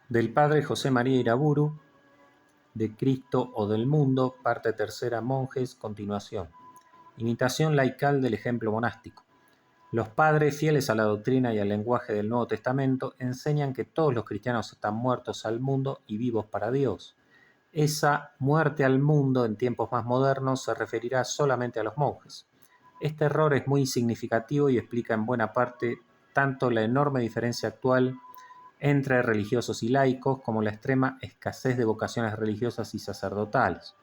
Del padre José María Iraburu, de Cristo o del mundo, parte tercera, monjes, continuación. Imitación laical del ejemplo monástico. Los padres, fieles a la doctrina y al lenguaje del Nuevo Testamento, enseñan que todos los cristianos están muertos al mundo y vivos para Dios. Esa muerte al mundo en tiempos más modernos se referirá solamente a los monjes. Este error es muy significativo y explica en buena parte tanto la enorme diferencia actual entre religiosos y laicos como la extrema escasez de vocaciones religiosas y sacerdotales.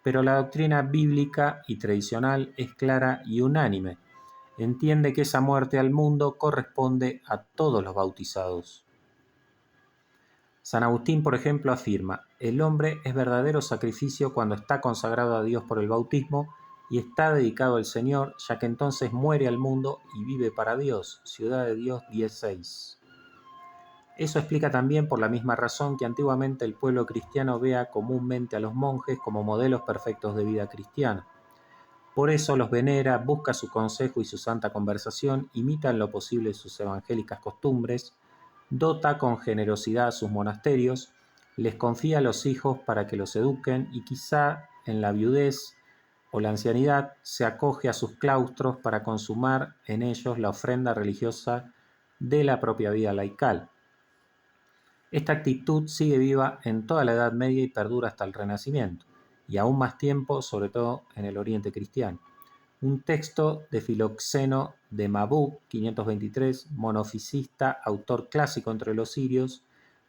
Pero la doctrina bíblica y tradicional es clara y unánime. Entiende que esa muerte al mundo corresponde a todos los bautizados. San Agustín, por ejemplo, afirma: el hombre es verdadero sacrificio cuando está consagrado a Dios por el bautismo y está dedicado al Señor, ya que entonces muere al mundo y vive para Dios. Ciudad de Dios 10:6. Eso explica también, por la misma razón, que antiguamente el pueblo cristiano vea comúnmente a los monjes como modelos perfectos de vida cristiana. Por eso los venera, busca su consejo y su santa conversación, imita en lo posible sus evangélicas costumbres, dota con generosidad a sus monasterios, les confía a los hijos para que los eduquen y quizá en la viudez o la ancianidad se acoge a sus claustros para consumar en ellos la ofrenda religiosa de la propia vida laical. Esta actitud sigue viva en toda la Edad Media y perdura hasta el Renacimiento, y aún más tiempo, sobre todo en el Oriente cristiano. Un texto de Filoxeno de Mabú, 523, monofisista, autor clásico entre los sirios,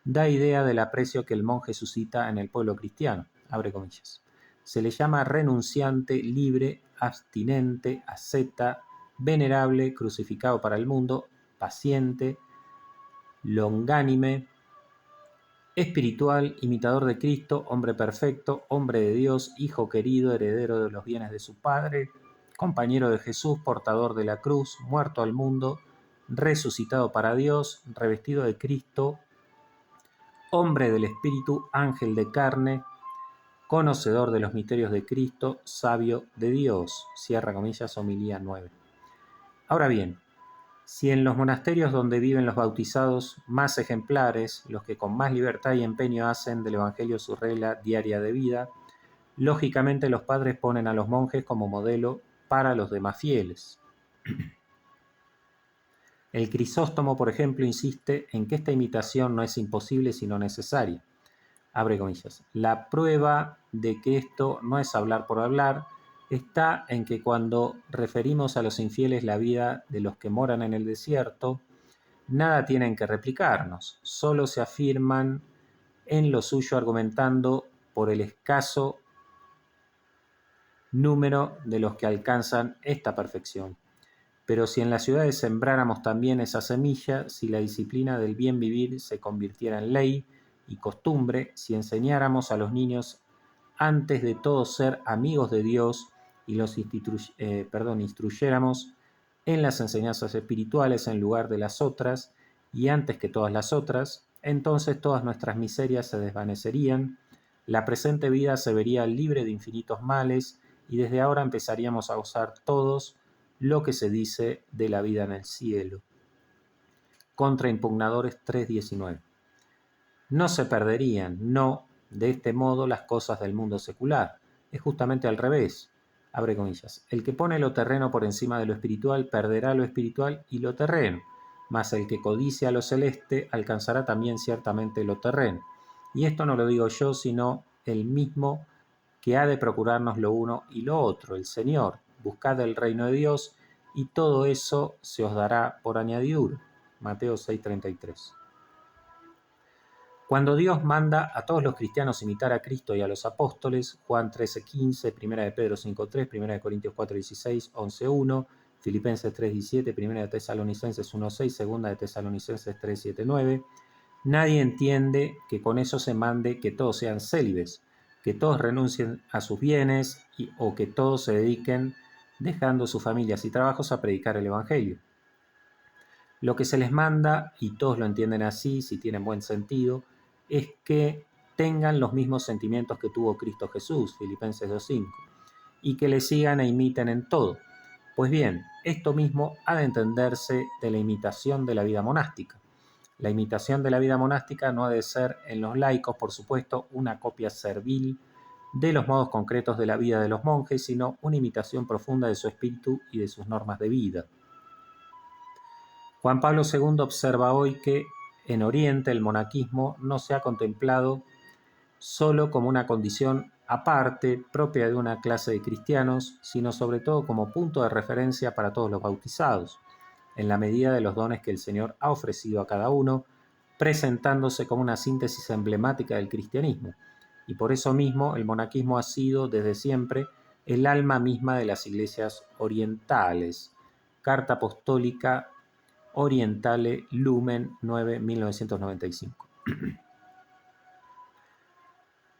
da idea del aprecio que el monje suscita en el pueblo cristiano. Abre comillas. Se le llama renunciante, libre, abstinente, asceta, venerable, crucificado para el mundo, paciente, longánime, espiritual, imitador de Cristo, hombre perfecto, hombre de Dios, hijo querido, heredero de los bienes de su Padre, compañero de Jesús, portador de la cruz, muerto al mundo, resucitado para Dios, revestido de Cristo, hombre del Espíritu, ángel de carne, conocedor de los misterios de Cristo, sabio de Dios. Cierra comillas, homilía 9. Ahora bien, si en los monasterios donde viven los bautizados más ejemplares, los que con más libertad y empeño hacen del Evangelio su regla diaria de vida, lógicamente los padres ponen a los monjes como modelo para los demás fieles. El Crisóstomo, por ejemplo, insiste en que esta imitación no es imposible sino necesaria. Abre comillas. La prueba de que esto no es hablar por hablar está en que cuando referimos a los infieles la vida de los que moran en el desierto, nada tienen que replicarnos, solo se afirman en lo suyo argumentando por el escaso número de los que alcanzan esta perfección. Pero si en las ciudades sembráramos también esa semilla, si la disciplina del bien vivir se convirtiera en ley y costumbre, si enseñáramos a los niños antes de todo ser amigos de Dios y los instruyéramos en las enseñanzas espirituales en lugar de las otras y antes que todas las otras, entonces todas nuestras miserias se desvanecerían, la presente vida se vería libre de infinitos males y desde ahora empezaríamos a gozar todos lo que se dice de la vida en el cielo. Contra Impugnadores 3:19. No se perderían, no, de este modo, las cosas del mundo secular. Es justamente al revés. Abre comillas. El que pone lo terreno por encima de lo espiritual perderá lo espiritual y lo terreno, mas el que codicia lo celeste alcanzará también ciertamente lo terreno. Y esto no lo digo yo, sino el mismo que ha de procurarnos lo uno y lo otro, el Señor. Buscad el reino de Dios y todo eso se os dará por añadidura. Mateo 6:33. Cuando Dios manda a todos los cristianos imitar a Cristo y a los apóstoles, Juan 13:15, 1 de Pedro 5:3, 1 de Corintios 4:16, 11:1, Filipenses 3:17, 1 de Tesalonicenses 1:6, 2 de Tesalonicenses 3:7-9, nadie entiende que con eso se mande que todos sean célibes, que todos renuncien a sus bienes o que todos se dediquen, dejando sus familias y trabajos, a predicar el Evangelio. Lo que se les manda, y todos lo entienden así, si tienen buen sentido, es que tengan los mismos sentimientos que tuvo Cristo Jesús, Filipenses 2:5, y que le sigan e imiten en todo. Pues bien, esto mismo ha de entenderse de la imitación de la vida monástica. La imitación de la vida monástica no ha de ser en los laicos, por supuesto, una copia servil de los modos concretos de la vida de los monjes, sino una imitación profunda de su espíritu y de sus normas de vida. Juan Pablo II observa hoy que en Oriente el monaquismo no se ha contemplado solo como una condición aparte, propia de una clase de cristianos, sino sobre todo como punto de referencia para todos los bautizados, en la medida de los dones que el Señor ha ofrecido a cada uno, presentándose como una síntesis emblemática del cristianismo. Y por eso mismo el monaquismo ha sido desde siempre el alma misma de las iglesias orientales. Carta Apostólica Orientale Lumen 9, 1995.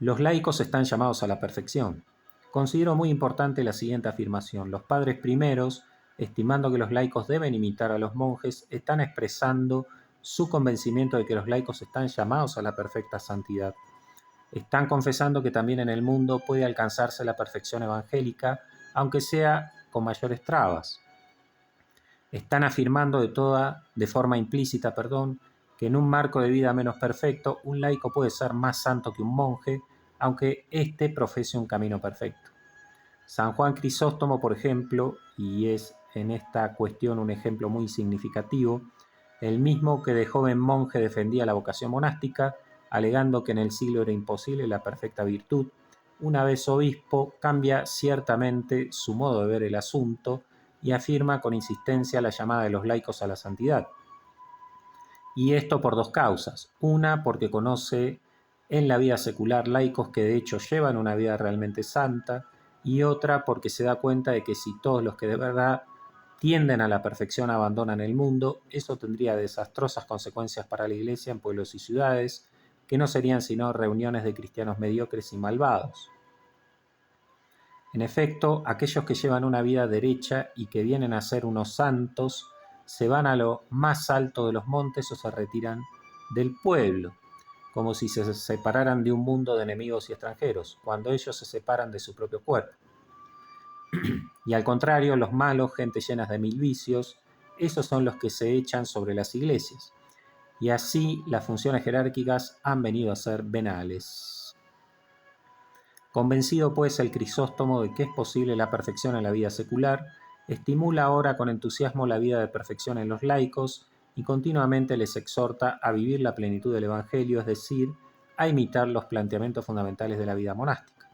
Los laicos están llamados a la perfección. Considero muy importante la siguiente afirmación. Los padres primeros, estimando que los laicos deben imitar a los monjes, están expresando su convencimiento de que los laicos están llamados a la perfecta santidad. Están confesando que también en el mundo puede alcanzarse la perfección evangélica, aunque sea con mayores trabas. Están afirmando de forma implícita, que en un marco de vida menos perfecto, un laico puede ser más santo que un monje, aunque éste profese un camino perfecto. San Juan Crisóstomo, por ejemplo, y es en esta cuestión un ejemplo muy significativo, el mismo que de joven monje defendía la vocación monástica, alegando que en el siglo era imposible la perfecta virtud, una vez obispo cambia ciertamente su modo de ver el asunto y afirma con insistencia la llamada de los laicos a la santidad. Y esto por dos causas. Una, porque conoce en la vida secular laicos que de hecho llevan una vida realmente santa, y otra porque se da cuenta de que si todos los que de verdad tienden a la perfección abandonan el mundo, eso tendría desastrosas consecuencias para la Iglesia en pueblos y ciudades, que no serían sino reuniones de cristianos mediocres y malvados. En efecto, aquellos que llevan una vida derecha y que vienen a ser unos santos, se van a lo más alto de los montes o se retiran del pueblo, como si se separaran de un mundo de enemigos y extranjeros, cuando ellos se separan de su propio cuerpo. Y al contrario, los malos, gente llenas de mil vicios, esos son los que se echan sobre las iglesias. Y así las funciones jerárquicas han venido a ser venales. Convencido pues el Crisóstomo de que es posible la perfección en la vida secular, estimula ahora con entusiasmo la vida de perfección en los laicos y continuamente les exhorta a vivir la plenitud del Evangelio, es decir, a imitar los planteamientos fundamentales de la vida monástica.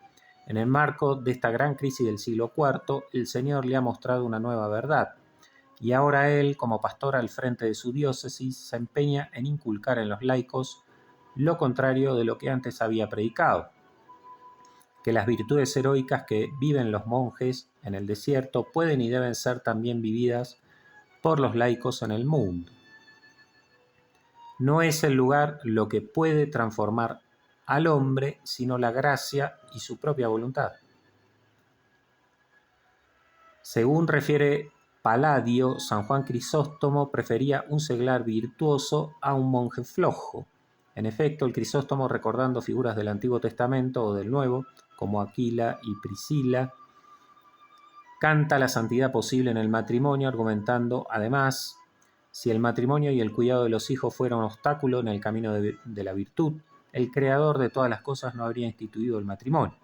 En el marco de esta gran crisis del siglo IV, el Señor le ha mostrado una nueva verdad, y ahora él, como pastor al frente de su diócesis, se empeña en inculcar en los laicos lo contrario de lo que antes había predicado, que las virtudes heroicas que viven los monjes en el desierto pueden y deben ser también vividas por los laicos en el mundo. No es el lugar lo que puede transformar al hombre, sino la gracia y su propia voluntad. Según refiere Palladio, San Juan Crisóstomo prefería un seglar virtuoso a un monje flojo. En efecto, el Crisóstomo, recordando figuras del Antiguo Testamento o del Nuevo, como Aquila y Priscila, canta la santidad posible en el matrimonio, argumentando, además, si el matrimonio y el cuidado de los hijos fuera un obstáculo en el camino de la virtud, el Creador de todas las cosas no habría instituido el matrimonio.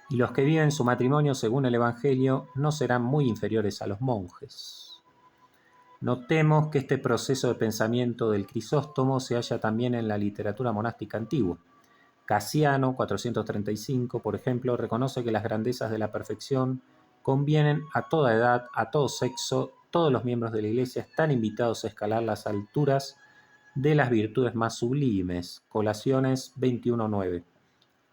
Y los que viven su matrimonio según el Evangelio no serán muy inferiores a los monjes. Notemos que este proceso de pensamiento del Crisóstomo se halla también en la literatura monástica antigua. Casiano, 435, por ejemplo, reconoce que las grandezas de la perfección convienen a toda edad, a todo sexo, todos los miembros de la Iglesia están invitados a escalar las alturas de las virtudes más sublimes. Colaciones 21:9.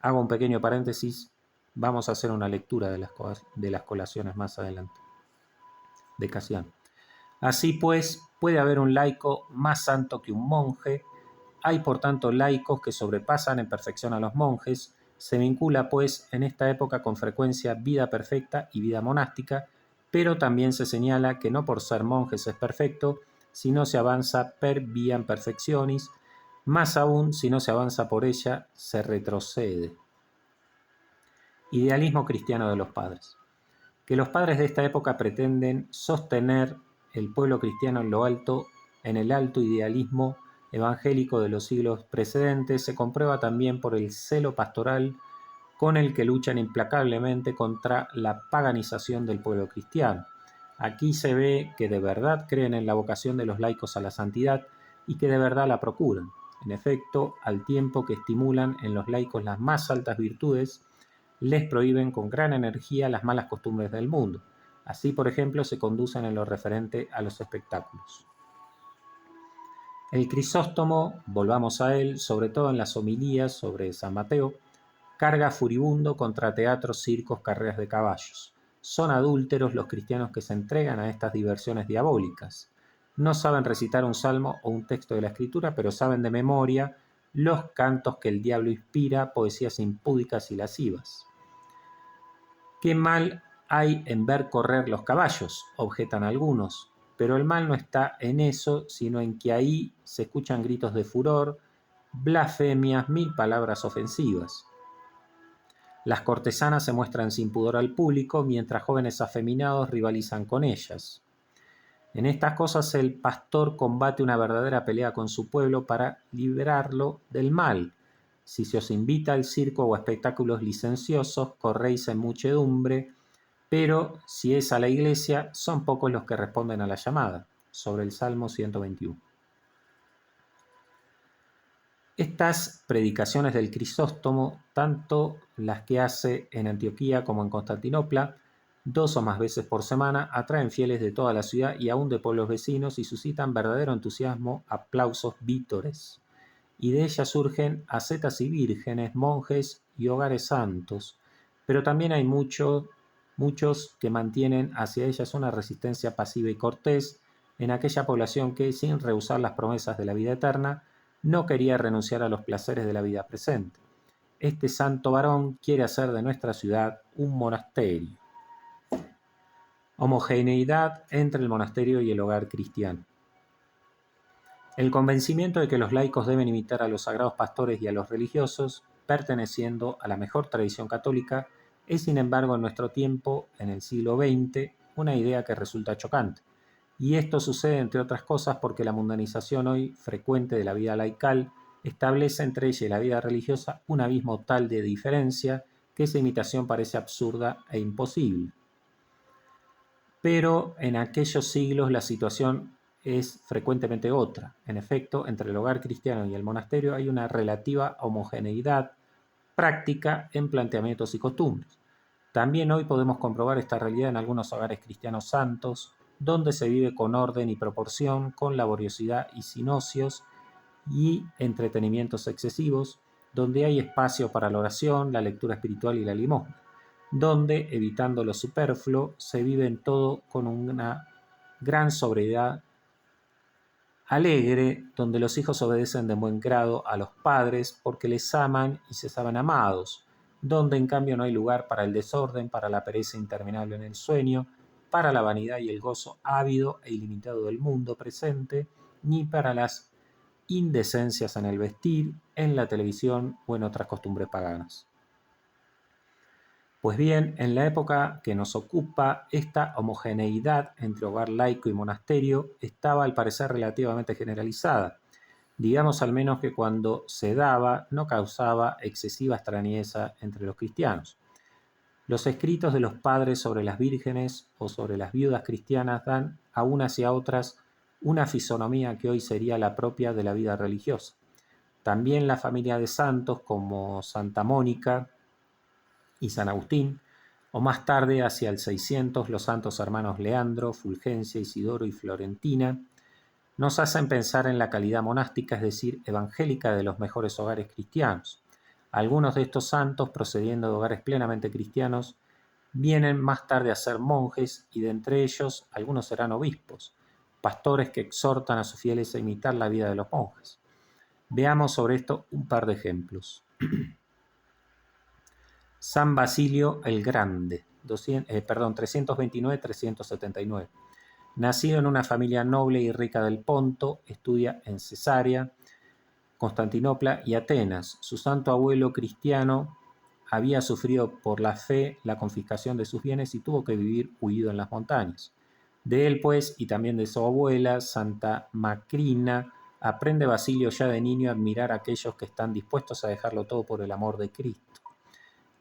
Hago un pequeño paréntesis, vamos a hacer una lectura de las colaciones más adelante, de Casiano. Así pues, puede haber un laico más santo que un monje. Hay por tanto laicos que sobrepasan en perfección a los monjes. Se vincula pues en esta época con frecuencia vida perfecta y vida monástica, pero también se señala que no por ser monjes es perfecto, sino se avanza per viam perfectionis, más aún si no se avanza por ella, se retrocede. Idealismo cristiano de los padres. Que los padres de esta época pretenden sostener el pueblo cristiano en lo alto en el alto idealismo evangélico de los siglos precedentes se comprueba también por el celo pastoral con el que luchan implacablemente contra la paganización del pueblo cristiano. Aquí se ve que de verdad creen en la vocación de los laicos a la santidad y que de verdad la procuran. En efecto, al tiempo que estimulan en los laicos las más altas virtudes, les prohíben con gran energía las malas costumbres del mundo. Así, por ejemplo, se conducen en lo referente a los espectáculos. El Crisóstomo, volvamos a él, sobre todo en las homilías sobre San Mateo, carga furibundo contra teatros, circos, carreras de caballos. Son adúlteros los cristianos que se entregan a estas diversiones diabólicas. No saben recitar un salmo o un texto de la Escritura, pero saben de memoria los cantos que el diablo inspira, poesías impúdicas y lascivas. ¿Qué mal hay en ver correr los caballos?, objetan algunos, pero el mal no está en eso, sino en que ahí se escuchan gritos de furor, blasfemias, mil palabras ofensivas. Las cortesanas se muestran sin pudor al público, mientras jóvenes afeminados rivalizan con ellas. En estas cosas el pastor combate una verdadera pelea con su pueblo para librarlo del mal. Si se os invita al circo o a espectáculos licenciosos, corréis en muchedumbre, pero si es a la iglesia, son pocos los que responden a la llamada. Sobre el Salmo 121. Estas predicaciones del Crisóstomo, tanto las que hace en Antioquía como en Constantinopla, 2 o más veces por semana, atraen fieles de toda la ciudad y aún de pueblos vecinos y suscitan verdadero entusiasmo, aplausos, vítores. Y de ellas surgen ascetas y vírgenes, monjes y hogares santos, pero también hay muchos que mantienen hacia ellas una resistencia pasiva y cortés en aquella población que, sin rehusar las promesas de la vida eterna, no quería renunciar a los placeres de la vida presente. Este santo varón quiere hacer de nuestra ciudad un monasterio. Homogeneidad entre el monasterio y el hogar cristiano. El convencimiento de que los laicos deben imitar a los sagrados pastores y a los religiosos, perteneciendo a la mejor tradición católica, es sin embargo en nuestro tiempo, en el siglo XX, una idea que resulta chocante. Y esto sucede, entre otras cosas, porque la mundanización hoy frecuente de la vida laical establece entre ella y la vida religiosa un abismo tal de diferencia que esa imitación parece absurda e imposible. Pero en aquellos siglos la situación es frecuentemente otra. En efecto, entre el hogar cristiano y el monasterio hay una relativa homogeneidad práctica en planteamientos y costumbres. También hoy podemos comprobar esta realidad en algunos hogares cristianos santos, donde se vive con orden y proporción, con laboriosidad y sin ocios y entretenimientos excesivos, donde hay espacio para la oración, la lectura espiritual y la limosna, donde, evitando lo superfluo, se vive en todo con una gran sobriedad alegre, donde los hijos obedecen de buen grado a los padres porque les aman y se saben amados, donde en cambio no hay lugar para el desorden, para la pereza interminable en el sueño, para la vanidad y el gozo ávido e ilimitado del mundo presente, ni para las indecencias en el vestir, en la televisión o en otras costumbres paganas. Pues bien, en la época que nos ocupa, esta homogeneidad entre hogar laico y monasterio estaba al parecer relativamente generalizada. Digamos al menos que cuando se daba no causaba excesiva extrañeza entre los cristianos. Los escritos de los padres sobre las vírgenes o sobre las viudas cristianas dan a unas y a otras una fisonomía que hoy sería la propia de la vida religiosa. También la familia de santos como Santa Mónica y San Agustín, o más tarde, hacia el 600, los santos hermanos Leandro, Fulgencia, Isidoro y Florentina, nos hacen pensar en la calidad monástica, es decir, evangélica de los mejores hogares cristianos. Algunos de estos santos, procediendo de hogares plenamente cristianos, vienen más tarde a ser monjes y de entre ellos algunos serán obispos, pastores que exhortan a sus fieles a imitar la vida de los monjes. Veamos sobre esto un par de ejemplos. San Basilio el Grande, 329-379. Nacido en una familia noble y rica del Ponto, estudia en Cesarea, Constantinopla y Atenas. Su santo abuelo cristiano había sufrido por la fe la confiscación de sus bienes y tuvo que vivir huido en las montañas. De él, pues, y también de su abuela, Santa Macrina, aprende Basilio ya de niño a admirar a aquellos que están dispuestos a dejarlo todo por el amor de Cristo.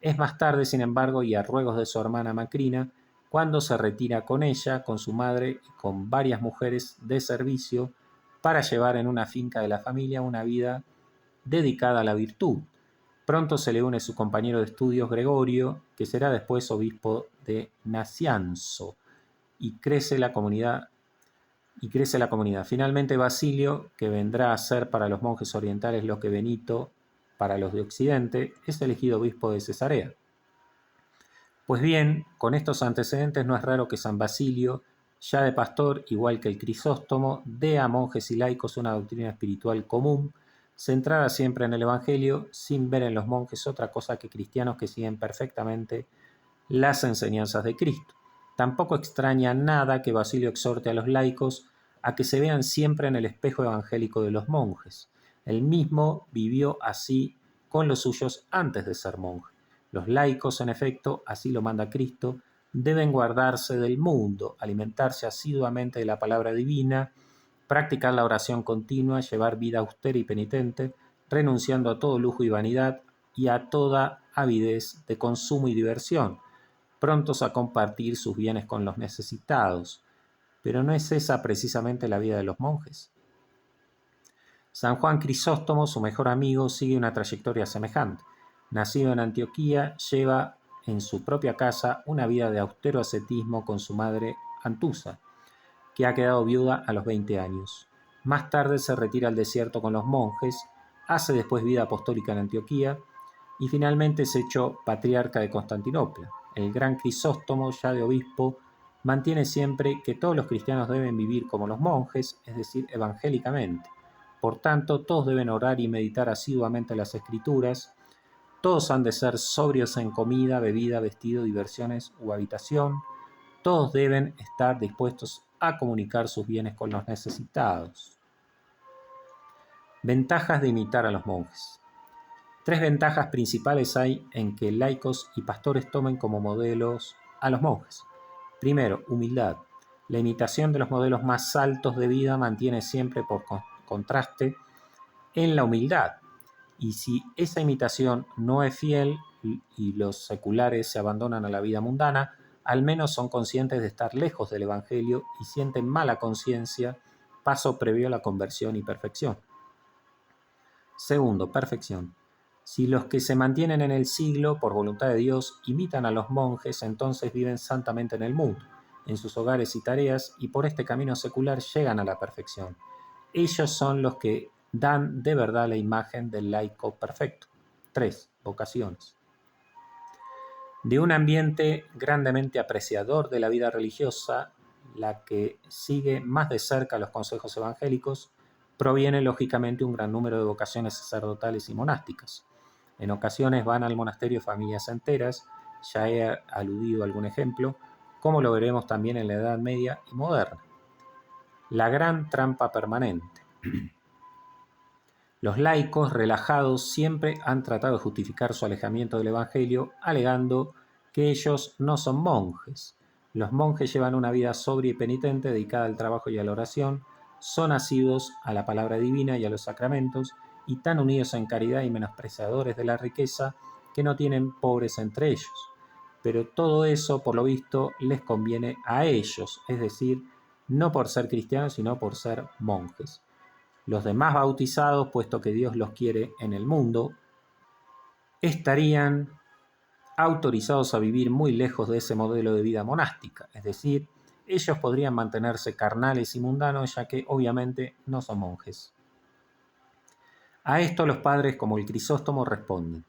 Es más tarde, sin embargo, y a ruegos de su hermana Macrina, cuando se retira con ella, con su madre y con varias mujeres de servicio para llevar en una finca de la familia una vida dedicada a la virtud. Pronto se le une su compañero de estudios Gregorio, que será después obispo de Nacianzo, y crece la comunidad. Finalmente Basilio, que vendrá a ser para los monjes orientales lo que Benito para los de Occidente, es elegido obispo de Cesarea. Pues bien, con estos antecedentes no es raro que San Basilio, ya de pastor, igual que el Crisóstomo, dé a monjes y laicos una doctrina espiritual común, centrada siempre en el Evangelio, sin ver en los monjes otra cosa que cristianos que siguen perfectamente las enseñanzas de Cristo. Tampoco extraña nada que Basilio exhorte a los laicos a que se vean siempre en el espejo evangélico de los monjes. Él mismo vivió así con los suyos antes de ser monje. Los laicos, en efecto, así lo manda Cristo, deben guardarse del mundo, alimentarse asiduamente de la palabra divina, practicar la oración continua, llevar vida austera y penitente, renunciando a todo lujo y vanidad y a toda avidez de consumo y diversión, prontos a compartir sus bienes con los necesitados. Pero ¿no es esa precisamente la vida de los monjes? San Juan Crisóstomo, su mejor amigo, sigue una trayectoria semejante. Nacido en Antioquía, lleva en su propia casa una vida de austero ascetismo con su madre Antusa, que ha quedado viuda a los 20 años. Más tarde se retira al desierto con los monjes, hace después vida apostólica en Antioquía y finalmente es hecho patriarca de Constantinopla. El gran Crisóstomo, ya de obispo, mantiene siempre que todos los cristianos deben vivir como los monjes, es decir, evangélicamente. Por tanto, todos deben orar y meditar asiduamente las Escrituras, todos han de ser sobrios en comida, bebida, vestido, diversiones u habitación, todos deben estar dispuestos a comunicar sus bienes con los necesitados. Ventajas de imitar a los monjes. 3 ventajas principales hay en que laicos y pastores tomen como modelos a los monjes. Primero, humildad. La imitación de los modelos más altos de vida mantiene siempre por contraste en la humildad. Y si esa imitación no es fiel y los seculares se abandonan a la vida mundana, al menos son conscientes de estar lejos del Evangelio y sienten mala conciencia, paso previo a la conversión y perfección. Segundo, perfección. Si los que se mantienen en el siglo, por voluntad de Dios, imitan a los monjes, entonces viven santamente en el mundo, en sus hogares y tareas, y por este camino secular llegan a la perfección. Ellos son los que dan de verdad la imagen del laico perfecto. 3. Vocaciones. De un ambiente grandemente apreciador de la vida religiosa, la que sigue más de cerca los consejos evangélicos, proviene lógicamente un gran número de vocaciones sacerdotales y monásticas. En ocasiones van al monasterio familias enteras, ya he aludido a algún ejemplo, como lo veremos también en la Edad Media y moderna. La gran trampa permanente. Los laicos relajados siempre han tratado de justificar su alejamiento del Evangelio alegando que ellos no son monjes. Los monjes llevan una vida sobria y penitente dedicada al trabajo y a la oración, son asiduos a la palabra divina y a los sacramentos y tan unidos en caridad y menospreciadores de la riqueza que no tienen pobres entre ellos. Pero todo eso, por lo visto, les conviene a ellos, es decir, no por ser cristianos, sino por ser monjes. Los demás bautizados, puesto que Dios los quiere en el mundo, estarían autorizados a vivir muy lejos de ese modelo de vida monástica, es decir, ellos podrían mantenerse carnales y mundanos, ya que obviamente no son monjes. A esto los padres como el Crisóstomo responden: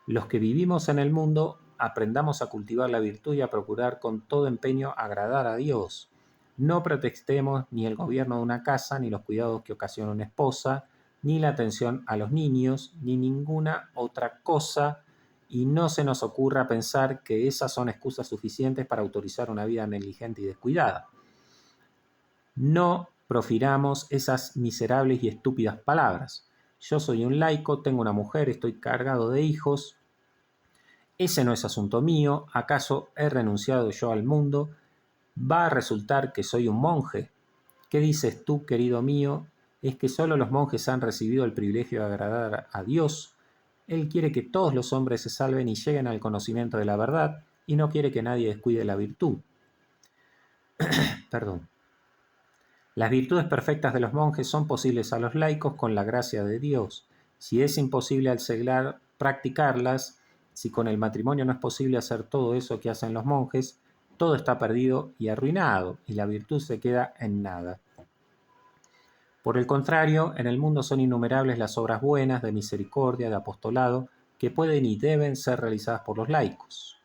los que vivimos en el mundo aprendamos a cultivar la virtud y a procurar con todo empeño agradar a Dios. No pretextemos ni el gobierno de una casa, ni los cuidados que ocasiona una esposa, ni la atención a los niños, ni ninguna otra cosa, y no se nos ocurra pensar que esas son excusas suficientes para autorizar una vida negligente y descuidada. No profiramos esas miserables y estúpidas palabras. Yo soy un laico, tengo una mujer, estoy cargado de hijos. Ese no es asunto mío. ¿Acaso he renunciado yo al mundo? ¿Va a resultar que soy un monje? ¿Qué dices tú, querido mío? ¿Es que solo los monjes han recibido el privilegio de agradar a Dios? Él quiere que todos los hombres se salven y lleguen al conocimiento de la verdad, y no quiere que nadie descuide la virtud. Perdón. Las virtudes perfectas de los monjes son posibles a los laicos con la gracia de Dios. Si es imposible al seglar practicarlas, si con el matrimonio no es posible hacer todo eso que hacen los monjes, todo está perdido y arruinado, y la virtud se queda en nada. Por el contrario, en el mundo son innumerables las obras buenas, de misericordia, de apostolado, que pueden y deben ser realizadas por los laicos.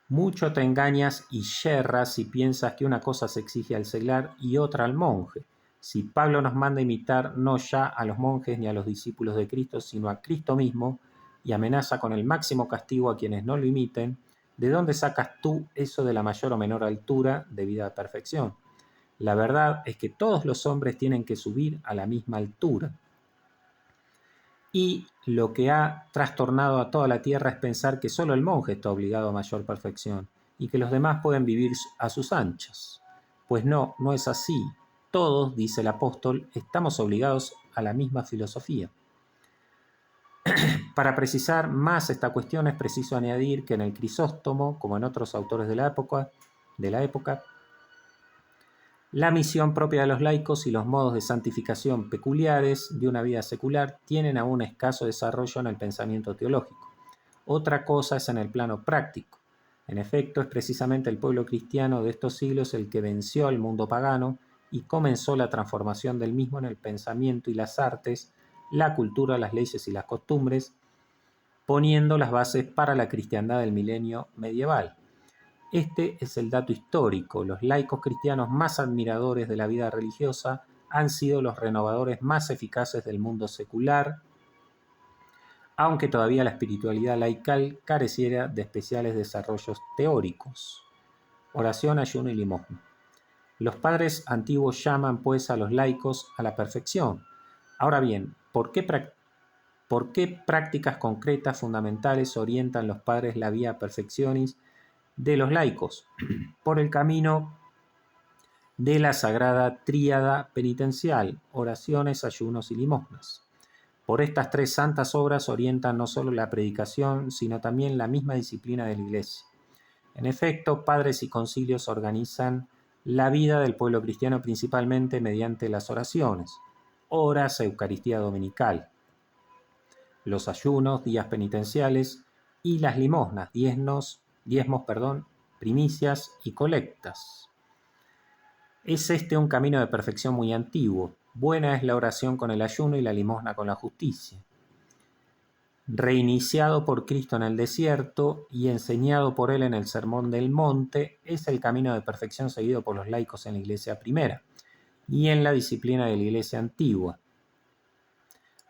Mucho te engañas y yerras si piensas que una cosa se exige al seglar y otra al monje. Si Pablo nos manda imitar no ya a los monjes ni a los discípulos de Cristo, sino a Cristo mismo, y amenaza con el máximo castigo a quienes no lo imiten, ¿de dónde sacas tú eso de la mayor o menor altura debida a perfección? La verdad es que todos los hombres tienen que subir a la misma altura. Y lo que ha trastornado a toda la tierra es pensar que solo el monje está obligado a mayor perfección y que los demás pueden vivir a sus anchas. Pues no, no es así. Todos, dice el apóstol, estamos obligados a la misma filosofía. Para precisar más esta cuestión es preciso añadir que en el Crisóstomo, como en otros autores de la época, la misión propia de los laicos y los modos de santificación peculiares de una vida secular tienen aún escaso desarrollo en el pensamiento teológico. Otra cosa es en el plano práctico. En efecto, es precisamente el pueblo cristiano de estos siglos el que venció al mundo pagano y comenzó la transformación del mismo en el pensamiento y las artes, la cultura, las leyes y las costumbres, poniendo las bases para la cristiandad del milenio medieval. Este es el dato histórico. Los laicos cristianos más admiradores de la vida religiosa han sido los renovadores más eficaces del mundo secular, aunque todavía la espiritualidad laical careciera de especiales desarrollos teóricos. Oración, ayuno y limosna. Los padres antiguos llaman pues a los laicos a la perfección. Ahora bien, ¿por qué prácticas concretas fundamentales orientan los padres la vía perfeccionis de los laicos? Por el camino de la sagrada tríada penitencial, oraciones, ayunos y limosnas. Por estas tres santas obras orientan no solo la predicación, sino también la misma disciplina de la Iglesia. En efecto, padres y concilios organizan la vida del pueblo cristiano principalmente mediante las oraciones, horas, Eucaristía dominical, los ayunos, días penitenciales y las limosnas, diezmos, primicias y colectas. Es este un camino de perfección muy antiguo. Buena es la oración con el ayuno y la limosna con la justicia. Reiniciado por Cristo en el desierto y enseñado por él en el Sermón del Monte, es el camino de perfección seguido por los laicos en la Iglesia primera y en la disciplina de la Iglesia antigua.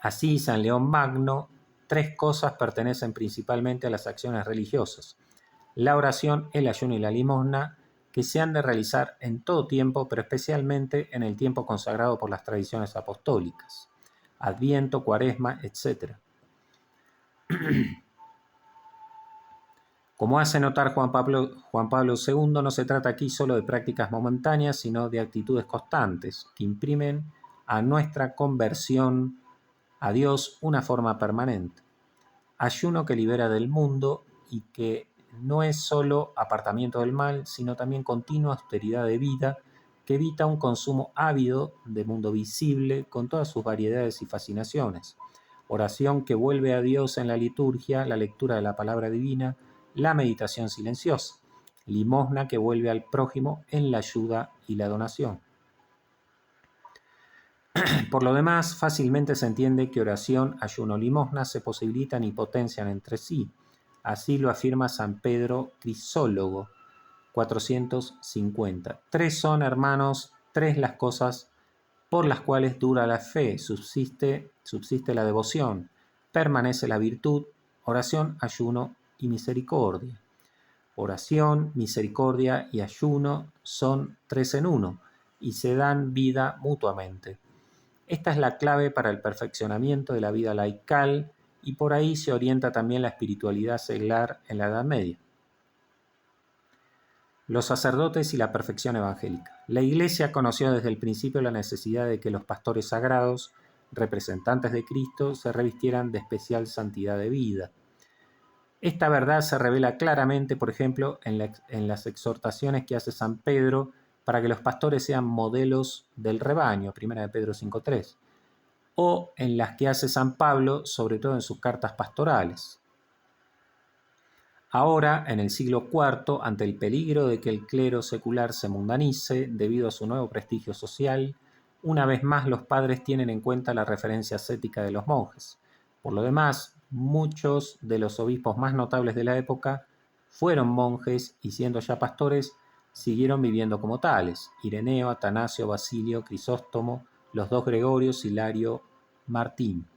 Así, San León Magno, tres cosas pertenecen principalmente a las acciones religiosas: la oración, el ayuno y la limosna, que se han de realizar en todo tiempo, pero especialmente en el tiempo consagrado por las tradiciones apostólicas, Adviento, Cuaresma, etc. Como hace notar Juan Pablo II, no se trata aquí solo de prácticas momentáneas, sino de actitudes constantes que imprimen a nuestra conversión a Dios una forma permanente. Ayuno que libera del mundo y que no es solo apartamiento del mal, sino también continua austeridad de vida que evita un consumo ávido de mundo visible con todas sus variedades y fascinaciones. Oración que vuelve a Dios en la liturgia, la lectura de la palabra divina, la meditación silenciosa. Limosna que vuelve al prójimo en la ayuda y la donación. Por lo demás, fácilmente se entiende que oración, ayuno, limosna se posibilitan y potencian entre sí. Así lo afirma San Pedro Crisólogo, 450. Tres son, hermanos, tres las cosas por las cuales dura la fe, subsiste la devoción, permanece la virtud, oración, ayuno y misericordia. Oración, misericordia y ayuno son tres en uno y se dan vida mutuamente. Esta es la clave para el perfeccionamiento de la vida laical y por ahí se orienta también la espiritualidad seglar en la Edad Media. Los sacerdotes y la perfección evangélica. La Iglesia conoció desde el principio la necesidad de que los pastores sagrados, representantes de Cristo, se revistieran de especial santidad de vida. Esta verdad se revela claramente, por ejemplo, en las exhortaciones que hace San Pedro para que los pastores sean modelos del rebaño, 1 de Pedro 5:3, o en las que hace San Pablo, sobre todo en sus cartas pastorales. Ahora, en el siglo IV, ante el peligro de que el clero secular se mundanice debido a su nuevo prestigio social, una vez más los padres tienen en cuenta la referencia ascética de los monjes. Por lo demás, muchos de los obispos más notables de la época fueron monjes y, siendo ya pastores, siguieron viviendo como tales: Ireneo, Atanasio, Basilio, Crisóstomo, los dos Gregorios, Hilario, Martín.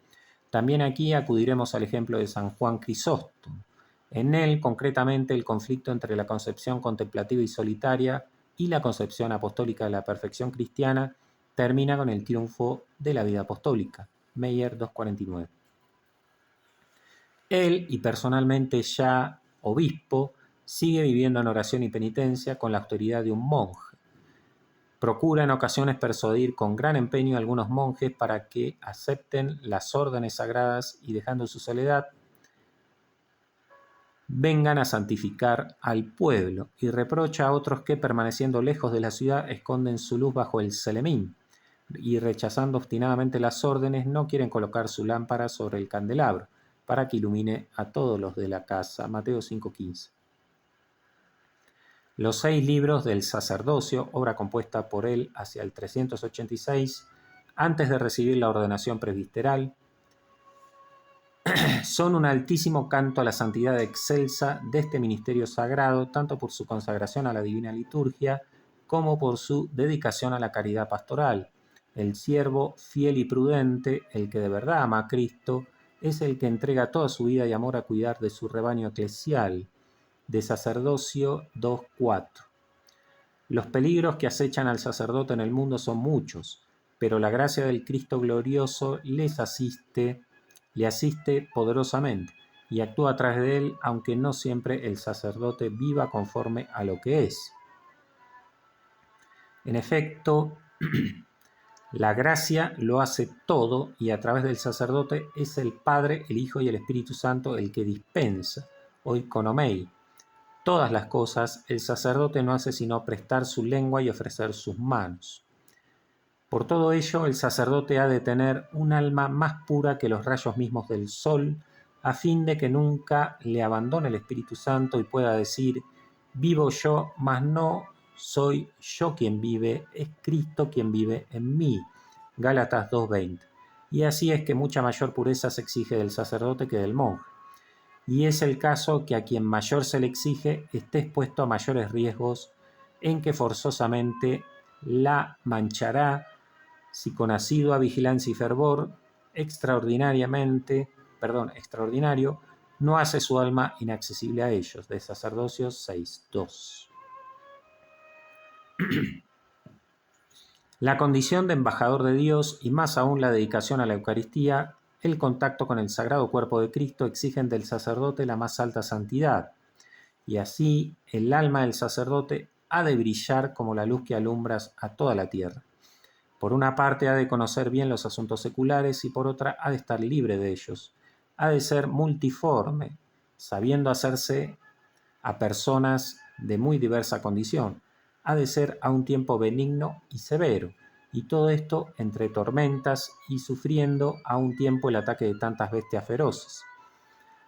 También aquí acudiremos al ejemplo de San Juan Crisóstomo. En él, concretamente, el conflicto entre la concepción contemplativa y solitaria y la concepción apostólica de la perfección cristiana termina con el triunfo de la vida apostólica. Meyer 249. Él, y personalmente ya obispo, sigue viviendo en oración y penitencia con la autoridad de un monje. Procura en ocasiones persuadir con gran empeño a algunos monjes para que acepten las órdenes sagradas y, dejando su soledad, vengan a santificar al pueblo, y reprocha a otros que, permaneciendo lejos de la ciudad, esconden su luz bajo el selemín, y rechazando obstinadamente las órdenes, no quieren colocar su lámpara sobre el candelabro, para que ilumine a todos los de la casa. Mateo 5:15. Los 6 libros del sacerdocio, obra compuesta por él hacia el 386, antes de recibir la ordenación presbiteral, son un altísimo canto a la santidad excelsa de este ministerio sagrado, tanto por su consagración a la divina liturgia como por su dedicación a la caridad pastoral. El siervo fiel y prudente, el que de verdad ama a Cristo, es el que entrega toda su vida y amor a cuidar de su rebaño eclesial. De Sacerdocio 2:4. Los peligros que acechan al sacerdote en el mundo son muchos, pero la gracia del Cristo glorioso le asiste poderosamente y actúa a través de él, aunque no siempre el sacerdote viva conforme a lo que es. En efecto, la gracia lo hace todo, y a través del sacerdote es el Padre, el Hijo y el Espíritu Santo el que dispensa, oikonomei, todas las cosas. El sacerdote no hace sino prestar su lengua y ofrecer sus manos. Por todo ello, el sacerdote ha de tener un alma más pura que los rayos mismos del sol, a fin de que nunca le abandone el Espíritu Santo y pueda decir: vivo yo, mas no soy yo quien vive, es Cristo quien vive en mí. Gálatas 2:20. Y así es que mucha mayor pureza se exige del sacerdote que del monje. Y es el caso que a quien mayor se le exige esté expuesto a mayores riesgos en que forzosamente la manchará, si con asidua vigilancia y fervor extraordinario, no hace su alma inaccesible a ellos. De Sacerdocios 6:2. La condición de embajador de Dios, y más aún la dedicación a la Eucaristía, el contacto con el Sagrado Cuerpo de Cristo, exigen del sacerdote la más alta santidad, y así el alma del sacerdote ha de brillar como la luz que alumbra a toda la tierra. Por una parte ha de conocer bien los asuntos seculares, y por otra ha de estar libre de ellos. Ha de ser multiforme, sabiendo hacerse a personas de muy diversa condición. Ha de ser a un tiempo benigno y severo, y todo esto entre tormentas y sufriendo a un tiempo el ataque de tantas bestias feroces.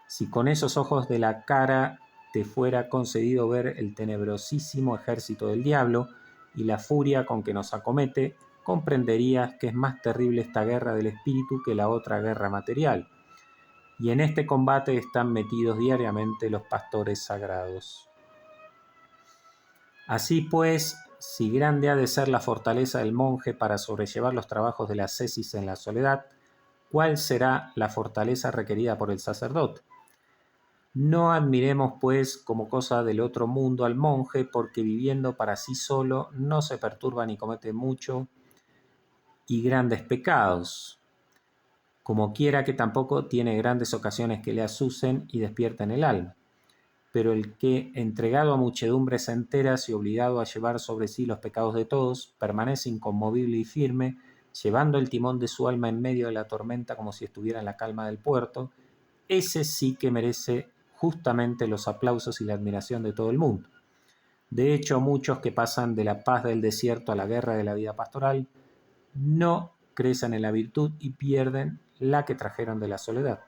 Si con esos ojos de la cara te fuera concedido ver el tenebrosísimo ejército del diablo y la furia con que nos acomete, comprenderías que es más terrible esta guerra del espíritu que la otra guerra material. Y en este combate están metidos diariamente los pastores sagrados. Así pues, si grande ha de ser la fortaleza del monje para sobrellevar los trabajos de la ascesis en la soledad, ¿cuál será la fortaleza requerida por el sacerdote? No admiremos, pues, como cosa del otro mundo al monje, porque viviendo para sí solo no se perturba ni comete mucho y grandes pecados, como quiera que tampoco tiene grandes ocasiones que le asusen y despierten el alma. pero el que, entregado a muchedumbres enteras y obligado a llevar sobre sí los pecados de todos, permanece inconmovible y firme, llevando el timón de su alma en medio de la tormenta como si estuviera en la calma del puerto, ese sí que merece justamente los aplausos y la admiración de todo el mundo. De hecho, muchos que pasan de la paz del desierto a la guerra de la vida pastoral no crecen en la virtud y pierden la que trajeron de la soledad.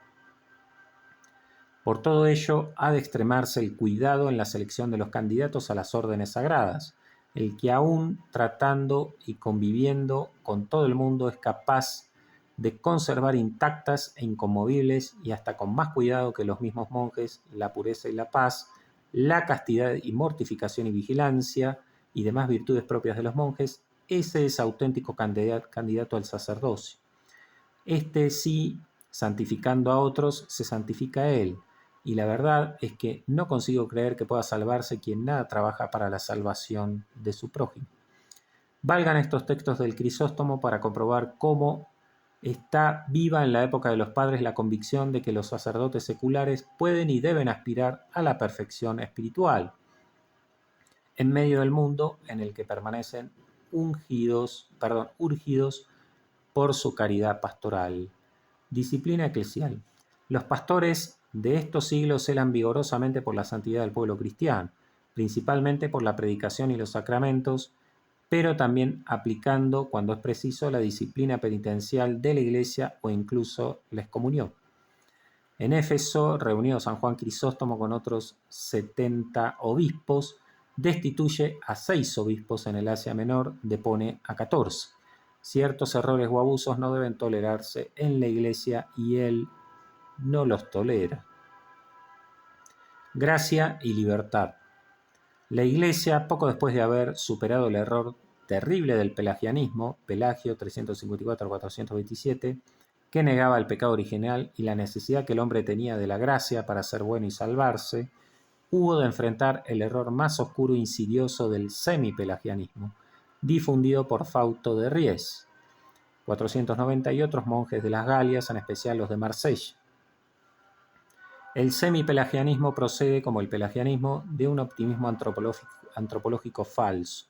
Por todo ello, ha de extremarse el cuidado en la selección de los candidatos a las órdenes sagradas, el que aún tratando y conviviendo con todo el mundo es capaz de conservar intactas e inconmovibles y hasta con más cuidado que los mismos monjes la pureza y la paz, la castidad y mortificación y vigilancia y demás virtudes propias de los monjes, ese es auténtico candidato al sacerdocio. Este sí, santificando a otros, se santifica a él. Y la verdad es que no consigo creer que pueda salvarse quien nada trabaja para la salvación de su prójimo. Valgan estos textos del Crisóstomo para comprobar cómo está viva en la época de los padres la convicción de que los sacerdotes seculares pueden y deben aspirar a la perfección espiritual, en medio del mundo en el que permanecen urgidos por su caridad pastoral. Disciplina eclesial. Los pastores de estos siglos celan vigorosamente por la santidad del pueblo cristiano, principalmente por la predicación y los sacramentos, pero también aplicando, cuando es preciso, la disciplina penitencial de la Iglesia o incluso la excomunión. En Éfeso, reunido San Juan Crisóstomo con otros 70 obispos, destituye a 6 obispos en el Asia Menor, depone a 14. Ciertos errores o abusos no deben tolerarse en la Iglesia y él no los tolera. Gracia y libertad. La Iglesia, poco después de haber superado el error terrible del pelagianismo, Pelagio 354-427, que negaba el pecado original y la necesidad que el hombre tenía de la gracia para ser bueno y salvarse, hubo de enfrentar el error más oscuro e insidioso del semipelagianismo, difundido por Fausto de Ries, 490 y otros monjes de las Galias, en especial los de Marsella. El semipelagianismo procede, como el pelagianismo, de un optimismo antropológico falso.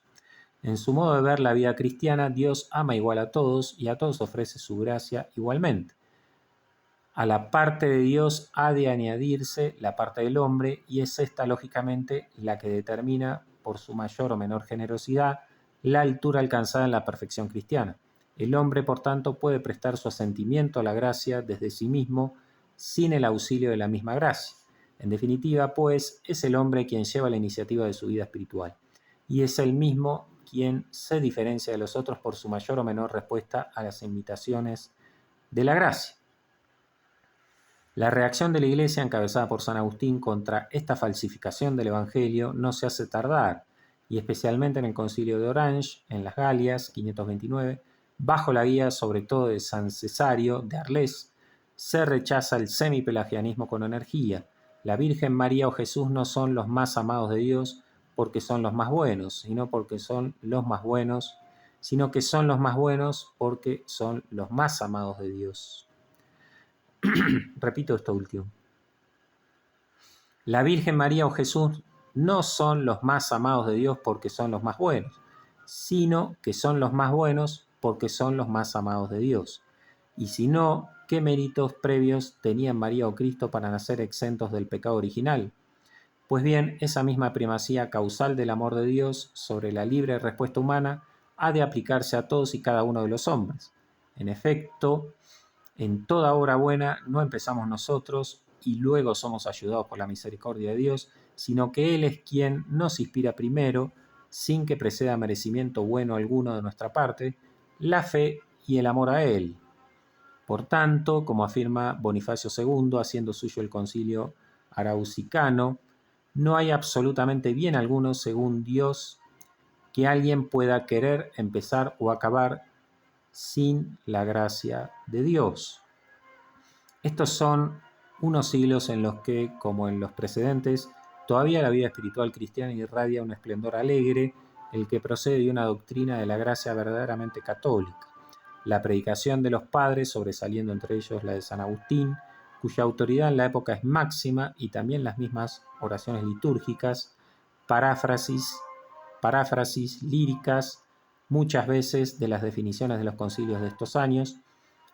En su modo de ver la vida cristiana, Dios ama igual a todos y a todos ofrece su gracia igualmente. A la parte de Dios ha de añadirse la parte del hombre y es esta, lógicamente, la que determina, por su mayor o menor generosidad, la altura alcanzada en la perfección cristiana. El hombre, por tanto, puede prestar su asentimiento a la gracia desde sí mismo, sin el auxilio de la misma gracia. En definitiva, pues, es el hombre quien lleva la iniciativa de su vida espiritual, y es el mismo quien se diferencia de los otros por su mayor o menor respuesta a las invitaciones de la gracia. La reacción de la Iglesia, encabezada por San Agustín, contra esta falsificación del Evangelio no se hace tardar, y especialmente en el Concilio de Orange, en las Galias, 529, bajo la guía sobre todo de San Cesario de Arles, se rechaza el semipelagianismo con energía. La Virgen María o Jesús no son los más amados de Dios porque son los más buenos, sino porque son los más buenos, sino que son los más buenos porque son los más amados de Dios. Repito esto último. La Virgen María o Jesús no son los más amados de Dios porque son los más buenos, sino que son los más buenos porque son los más amados de Dios. Y si no, ¿qué méritos previos tenían María o Cristo para nacer exentos del pecado original? Pues bien, esa misma primacía causal del amor de Dios sobre la libre respuesta humana ha de aplicarse a todos y cada uno de los hombres. En efecto, en toda obra buena no empezamos nosotros y luego somos ayudados por la misericordia de Dios, sino que Él es quien nos inspira primero, sin que preceda merecimiento bueno alguno de nuestra parte, la fe y el amor a Él. Por tanto, como afirma Bonifacio II, haciendo suyo el concilio arausicano, no hay absolutamente bien alguno, según Dios, que alguien pueda querer empezar o acabar sin la gracia de Dios. Estos son unos siglos en los que, como en los precedentes, todavía la vida espiritual cristiana irradia un esplendor alegre, el que procede de una doctrina de la gracia verdaderamente católica. La predicación de los padres, sobresaliendo entre ellos la de San Agustín, cuya autoridad en la época es máxima, y también las mismas oraciones litúrgicas, paráfrasis líricas, muchas veces de las definiciones de los concilios de estos años,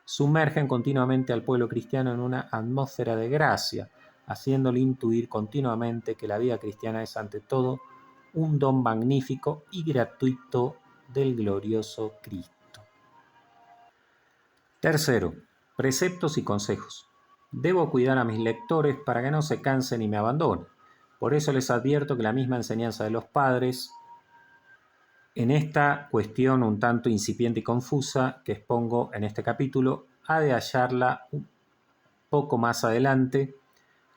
sumergen continuamente al pueblo cristiano en una atmósfera de gracia, haciéndole intuir continuamente que la vida cristiana es ante todo un don magnífico y gratuito del glorioso Cristo. Tercero, preceptos y consejos. Debo cuidar a mis lectores para que no se cansen y me abandonen. Por eso les advierto que la misma enseñanza de los padres, en esta cuestión un tanto incipiente y confusa que expongo en este capítulo, ha de hallarla un poco más adelante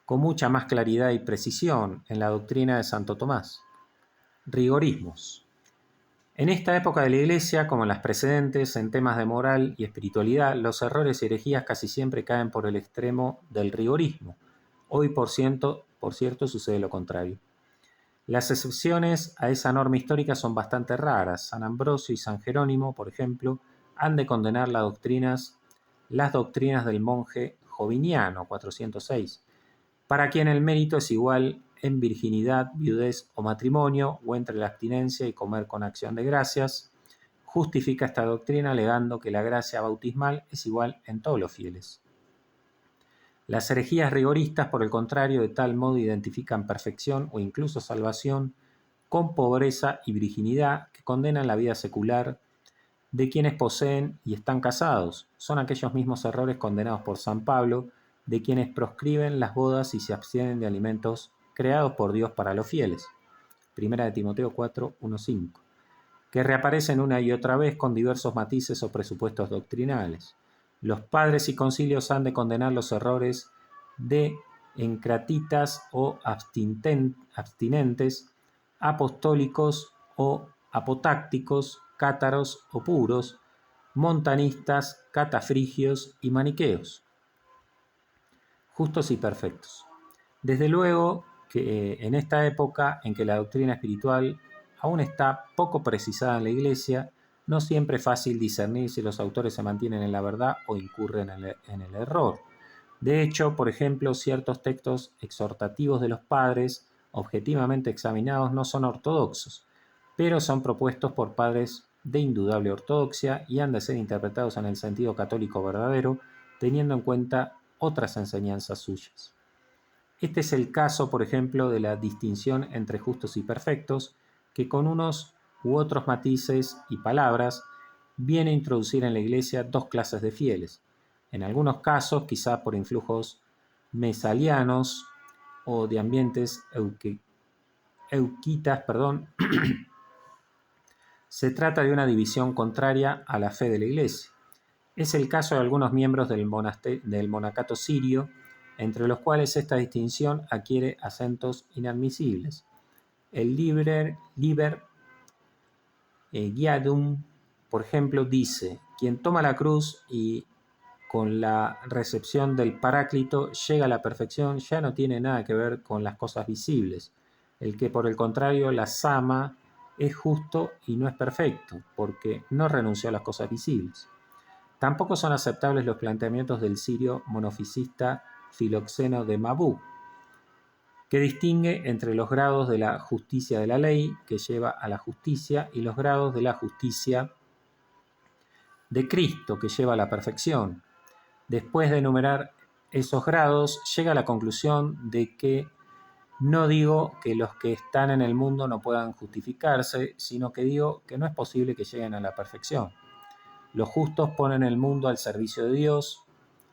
con mucha más claridad y precisión en la doctrina de Santo Tomás. Rigorismos. En esta época de la Iglesia, como en las precedentes, en temas de moral y espiritualidad, los errores y herejías casi siempre caen por el extremo del rigorismo. Hoy, por cierto, sucede lo contrario. Las excepciones a esa norma histórica son bastante raras. San Ambrosio y San Jerónimo, por ejemplo, han de condenar las doctrinas del monje Joviniano, 406, para quien el mérito es igual en virginidad, viudez o matrimonio, o entre la abstinencia y comer con acción de gracias. Justifica esta doctrina alegando que la gracia bautismal es igual en todos los fieles. Las herejías rigoristas, por el contrario, de tal modo identifican perfección o incluso salvación con pobreza y virginidad, que condenan la vida secular de quienes poseen y están casados. Son aquellos mismos errores condenados por San Pablo, de quienes proscriben las bodas y se abstienen de alimentos creados por Dios para los fieles. Primera de Timoteo 4, 1, 5. Que reaparecen una y otra vez con diversos matices o presupuestos doctrinales. Los padres y concilios han de condenar los errores de encratitas o abstinentes, apostólicos o apotácticos, cátaros o puros, montanistas, catafrigios y maniqueos. Justos y perfectos. Desde luego que en esta época en que la doctrina espiritual aún está poco precisada en la Iglesia, no siempre es fácil discernir si los autores se mantienen en la verdad o incurren en el error. De hecho, por ejemplo, ciertos textos exhortativos de los padres, objetivamente examinados, no son ortodoxos, pero son propuestos por padres de indudable ortodoxia y han de ser interpretados en el sentido católico verdadero, teniendo en cuenta otras enseñanzas suyas. Este es el caso, por ejemplo, de la distinción entre justos y perfectos, que con unos u otros matices y palabras viene a introducir en la Iglesia dos clases de fieles. En algunos casos, quizá por influjos mesalianos o de ambientes euquitas, se trata de una división contraria a la fe de la Iglesia. Es el caso de algunos miembros del monacato sirio, entre los cuales esta distinción adquiere acentos inadmisibles. El Liber Giadum, por ejemplo, dice: quien toma la cruz y con la recepción del Paráclito llega a la perfección, ya no tiene nada que ver con las cosas visibles. El que por el contrario las ama es justo y no es perfecto, porque no renunció a las cosas visibles. Tampoco son aceptables los planteamientos del sirio monofisista Filoxeno de Mabú, que distingue entre los grados de la justicia de la ley, que lleva a la justicia, y los grados de la justicia de Cristo, que lleva a la perfección. Después de enumerar esos grados, llega a la conclusión de que no digo que los que están en el mundo no puedan justificarse, sino que digo que no es posible que lleguen a la perfección. Los justos ponen el mundo al servicio de Dios,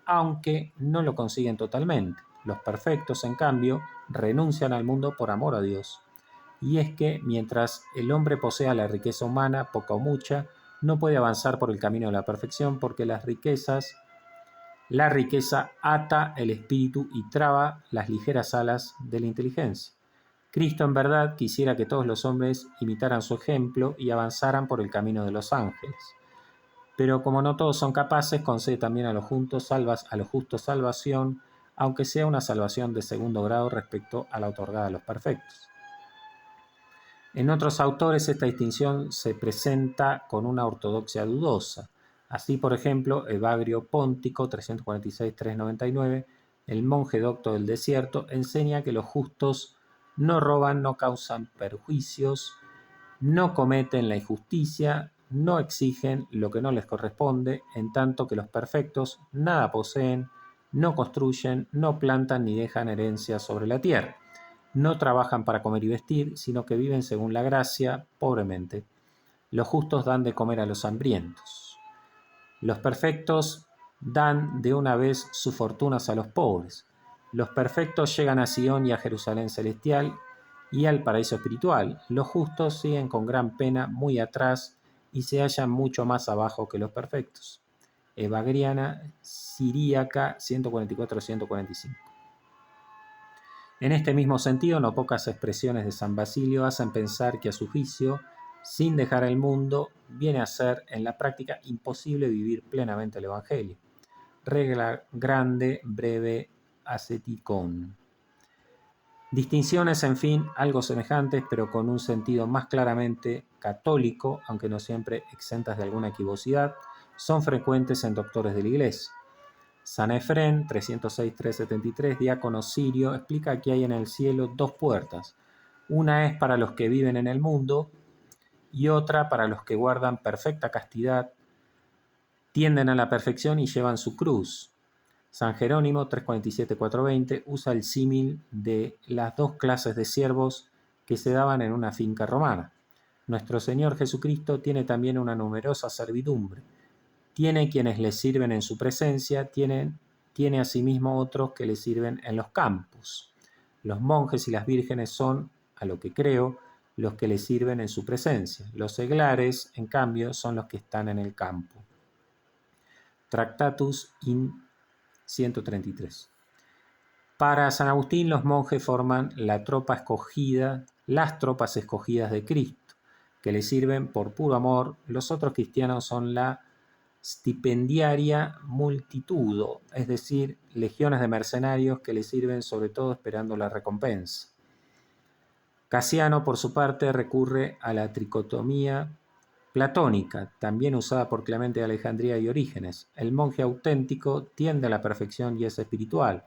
aunque no lo consiguen totalmente. Los perfectos, en cambio, renuncian al mundo por amor a Dios. Y es que mientras el hombre posea la riqueza humana, poca o mucha, no puede avanzar por el camino de la perfección, porque la riqueza ata el espíritu y traba las ligeras alas de la inteligencia. Cristo en verdad quisiera que todos los hombres imitaran su ejemplo y avanzaran por el camino de los ángeles. Pero como no todos son capaces, concede también a los justos salvación, aunque sea una salvación de segundo grado respecto a la otorgada a los perfectos. En otros autores esta distinción se presenta con una ortodoxia dudosa. Así, por ejemplo, Evagrio Póntico, 346-399, El monje docto del desierto enseña que los justos no roban, no causan perjuicios, no cometen la injusticia, no exigen lo que no les corresponde, en tanto que los perfectos nada poseen, no construyen, no plantan ni dejan herencia sobre la tierra. No trabajan para comer y vestir, sino que viven según la gracia, pobremente. Los justos dan de comer a los hambrientos. Los perfectos dan de una vez sus fortunas a los pobres. Los perfectos llegan a Sion y a Jerusalén celestial y al paraíso espiritual. Los justos siguen con gran pena muy atrás y se hallan mucho más abajo que los perfectos. Evagriana, Siríaca, 144-145. En este mismo sentido, no pocas expresiones de San Basilio hacen pensar que a su juicio, sin dejar el mundo, viene a ser en la práctica imposible vivir plenamente el Evangelio. Regla grande, breve, asceticón. Distinciones, en fin, algo semejantes, pero con un sentido más claramente católico, aunque no siempre exentas de alguna equivocidad, son frecuentes en doctores de la Iglesia. San Efrén, 306-373, diácono sirio, explica que hay en el cielo dos puertas. Una es para los que viven en el mundo y otra para los que guardan perfecta castidad, tienden a la perfección y llevan su cruz. San Jerónimo, 347-420, usa el símil de las dos clases de siervos que se daban en una finca romana. Nuestro Señor Jesucristo tiene también una numerosa servidumbre. Tiene quienes le sirven en su presencia, tiene asimismo otros que le sirven en los campos. Los monjes y las vírgenes son, a lo que creo, los que le sirven en su presencia. Los seglares, en cambio, son los que están en el campo. Tractatus in 133. Para San Agustín, los monjes forman las tropas escogidas de Cristo, que le sirven por puro amor. Los otros cristianos son la stipendiaria multitudo, es decir, legiones de mercenarios que le sirven sobre todo esperando la recompensa. Casiano, por su parte, recurre a la tricotomía platónica, también usada por Clemente de Alejandría y Orígenes. El monje auténtico tiende a la perfección y es espiritual,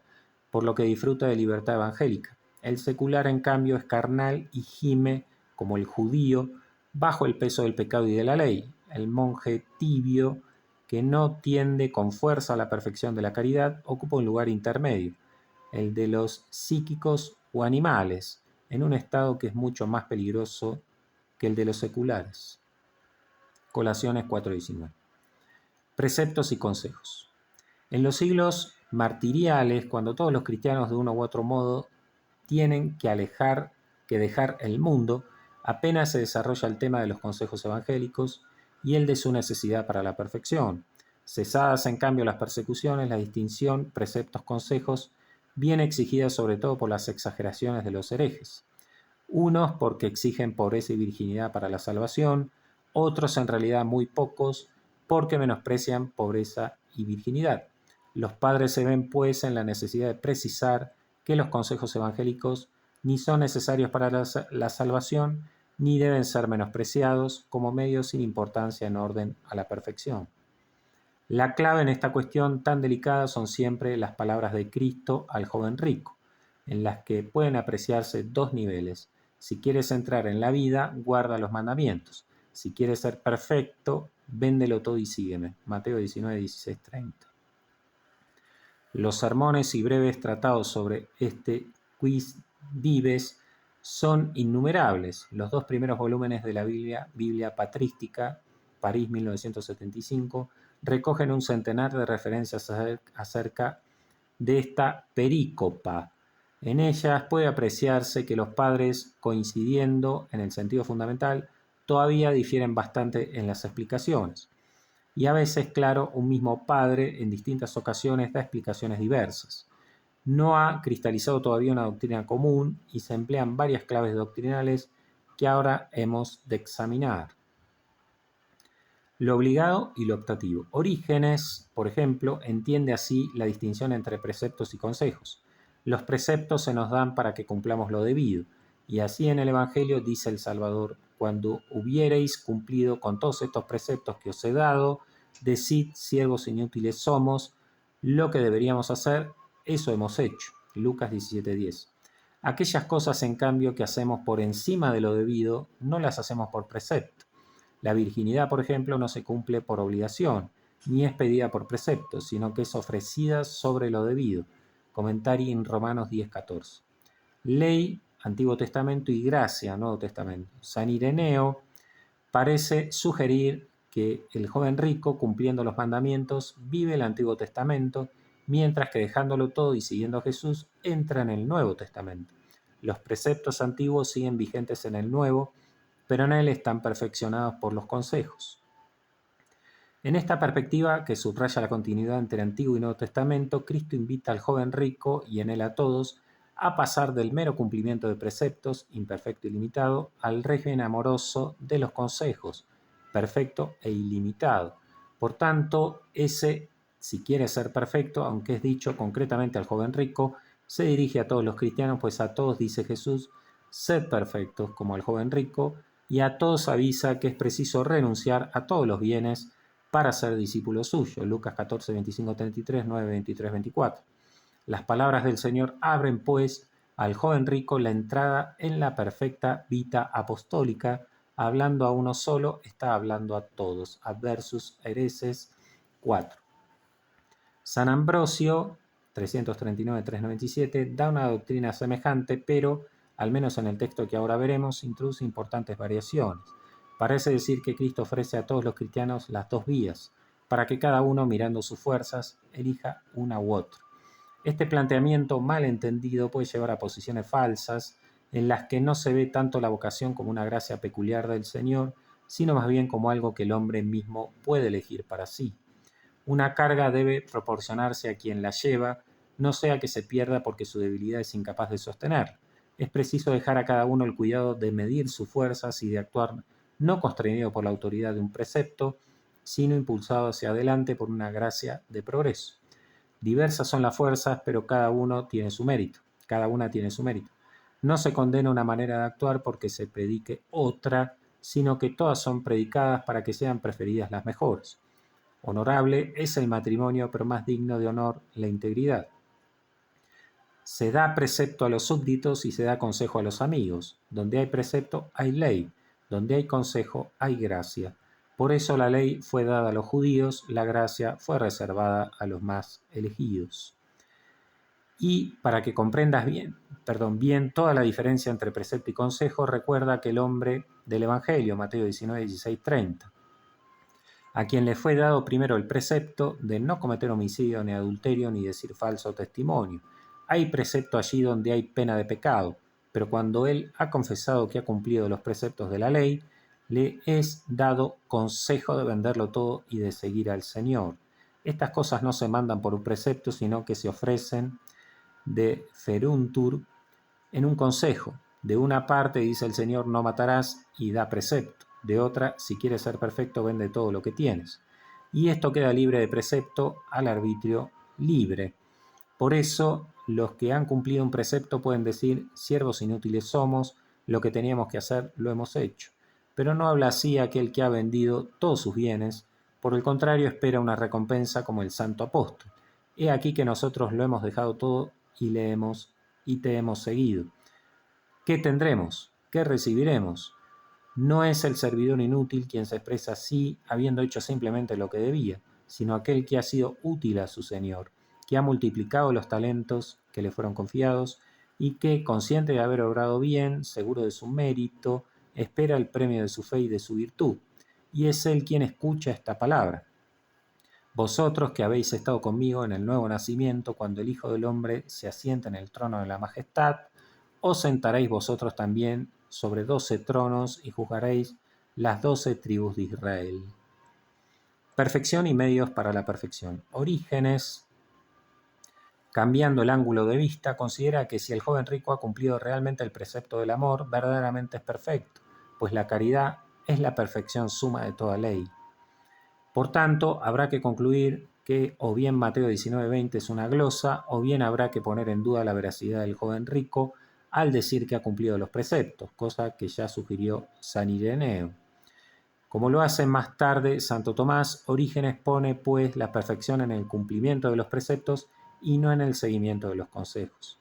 por lo que disfruta de libertad evangélica. El secular, en cambio, es carnal y gime, como el judío, bajo el peso del pecado y de la ley. El monje tibio, que no tiende con fuerza a la perfección de la caridad, ocupa un lugar intermedio, el de los psíquicos o animales, en un estado que es mucho más peligroso que el de los seculares. Colaciones 4:19. Preceptos y consejos. En los siglos martiriales, cuando todos los cristianos de uno u otro modo tienen que dejar el mundo, apenas se desarrolla el tema de los consejos evangélicos y el de su necesidad para la perfección. Cesadas, en cambio, las persecuciones, la distinción preceptos-consejos viene exigida sobre todo por las exageraciones de los herejes. Unos porque exigen pobreza y virginidad para la salvación, otros, en realidad muy pocos, porque menosprecian pobreza y virginidad. Los padres se ven, pues, en la necesidad de precisar que los consejos evangélicos ni son necesarios para la salvación, ni deben ser menospreciados como medios sin importancia en orden a la perfección. La clave en esta cuestión tan delicada son siempre las palabras de Cristo al joven rico, en las que pueden apreciarse dos niveles. Si quieres entrar en la vida, guarda los mandamientos. Si quieres ser perfecto, véndelo todo y sígueme. Mateo 19, 16, 30. Los sermones y breves tratados sobre este quis vives son innumerables. Los dos primeros volúmenes de la Biblia patrística, París 1975, recogen un centenar de referencias acerca de esta perícopa. En ellas puede apreciarse que los padres, coincidiendo en el sentido fundamental, todavía difieren bastante en las explicaciones. Y a veces, claro, un mismo padre en distintas ocasiones da explicaciones diversas. No ha cristalizado todavía una doctrina común y se emplean varias claves doctrinales que ahora hemos de examinar. Lo obligado y lo optativo. Orígenes, por ejemplo, entiende así la distinción entre preceptos y consejos. Los preceptos se nos dan para que cumplamos lo debido, y así en el Evangelio dice el Salvador: cuando hubiereis cumplido con todos estos preceptos que os he dado, decid, siervos inútiles somos, lo que deberíamos hacer, eso hemos hecho. Lucas 17:10. Aquellas cosas, en cambio, que hacemos por encima de lo debido, no las hacemos por precepto. La virginidad, por ejemplo, no se cumple por obligación, ni es pedida por precepto, sino que es ofrecida sobre lo debido. Comentario en Romanos 10:14. Ley, Antiguo Testamento, y gracia, Nuevo Testamento. San Ireneo parece sugerir que el joven rico, cumpliendo los mandamientos, vive el Antiguo Testamento, mientras que dejándolo todo y siguiendo a Jesús, entra en el Nuevo Testamento. Los preceptos antiguos siguen vigentes en el Nuevo, pero en él están perfeccionados por los consejos. En esta perspectiva, que subraya la continuidad entre Antiguo y Nuevo Testamento, Cristo invita al joven rico, y en él a todos, a pasar del mero cumplimiento de preceptos, imperfecto y limitado, al régimen amoroso de los consejos, perfecto e ilimitado. Por tanto, ese, si quiere ser perfecto, aunque es dicho concretamente al joven rico, se dirige a todos los cristianos, pues a todos dice Jesús: sed perfectos como el joven rico, y a todos avisa que es preciso renunciar a todos los bienes para ser discípulo suyo. Lucas 14, 25, 33, 9, 23, 24. Las palabras del Señor abren, pues, al joven rico la entrada en la perfecta vita apostólica. Hablando a uno solo, está hablando a todos. Adversus Hereses 4. San Ambrosio, 339-397, da una doctrina semejante, pero, al menos en el texto que ahora veremos, introduce importantes variaciones. Parece decir que Cristo ofrece a todos los cristianos las dos vías, para que cada uno, mirando sus fuerzas, elija una u otra. Este planteamiento, mal entendido, puede llevar a posiciones falsas, en las que no se ve tanto la vocación como una gracia peculiar del Señor, sino más bien como algo que el hombre mismo puede elegir para sí. Una carga debe proporcionarse a quien la lleva, no sea que se pierda porque su debilidad es incapaz de sostener. Es preciso dejar a cada uno el cuidado de medir sus fuerzas y de actuar no constreñido por la autoridad de un precepto, sino impulsado hacia adelante por una gracia de progreso. Diversas son las fuerzas, pero cada una tiene su mérito. No se condena una manera de actuar porque se predique otra, sino que todas son predicadas para que sean preferidas las mejores. Honorable es el matrimonio, pero más digno de honor la integridad. Se da precepto a los súbditos y se da consejo a los amigos. Donde hay precepto hay ley, donde hay consejo hay gracia. Por eso la ley fue dada a los judíos, la gracia fue reservada a los más elegidos. Y para que comprendas bien toda la diferencia entre precepto y consejo, recuerda que el hombre del Evangelio, Mateo 19, 16, 30, a quien le fue dado primero el precepto de no cometer homicidio, ni adulterio, ni decir falso testimonio. Hay precepto allí donde hay pena de pecado, pero cuando él ha confesado que ha cumplido los preceptos de la ley, le es dado consejo de venderlo todo y de seguir al Señor. Estas cosas no se mandan por un precepto, sino que se ofrecen de feruntur en un consejo. De una parte dice el Señor: no matarás, y da precepto. De otra: si quieres ser perfecto, vende todo lo que tienes. Y esto queda libre de precepto al arbitrio libre. Por eso, los que han cumplido un precepto pueden decir: siervos inútiles somos, lo que teníamos que hacer lo hemos hecho. Pero no habla así aquel que ha vendido todos sus bienes, por el contrario espera una recompensa como el santo apóstol. He aquí que nosotros lo hemos dejado todo y te hemos seguido. ¿Qué tendremos? ¿Qué recibiremos? No es el servidor inútil quien se expresa así, habiendo hecho simplemente lo que debía, sino aquel que ha sido útil a su Señor, que ha multiplicado los talentos que le fueron confiados y que, consciente de haber obrado bien, seguro de su mérito, espera el premio de su fe y de su virtud. Y es él quien escucha esta palabra. Vosotros que habéis estado conmigo en el nuevo nacimiento, cuando el Hijo del Hombre se asienta en el trono de la majestad, os sentaréis vosotros también sobre 12 tronos y juzgaréis las 12 tribus de Israel. Perfección y medios para la perfección. Orígenes, cambiando el ángulo de vista, considera que si el joven rico ha cumplido realmente el precepto del amor, verdaderamente es perfecto, pues la caridad es la perfección suma de toda ley. Por tanto, habrá que concluir que o bien Mateo 19:20 es una glosa, o bien habrá que poner en duda la veracidad del joven rico al decir que ha cumplido los preceptos, cosa que ya sugirió San Ireneo. Como lo hace más tarde Santo Tomás, Orígenes pone pues la perfección en el cumplimiento de los preceptos y no en el seguimiento de los consejos.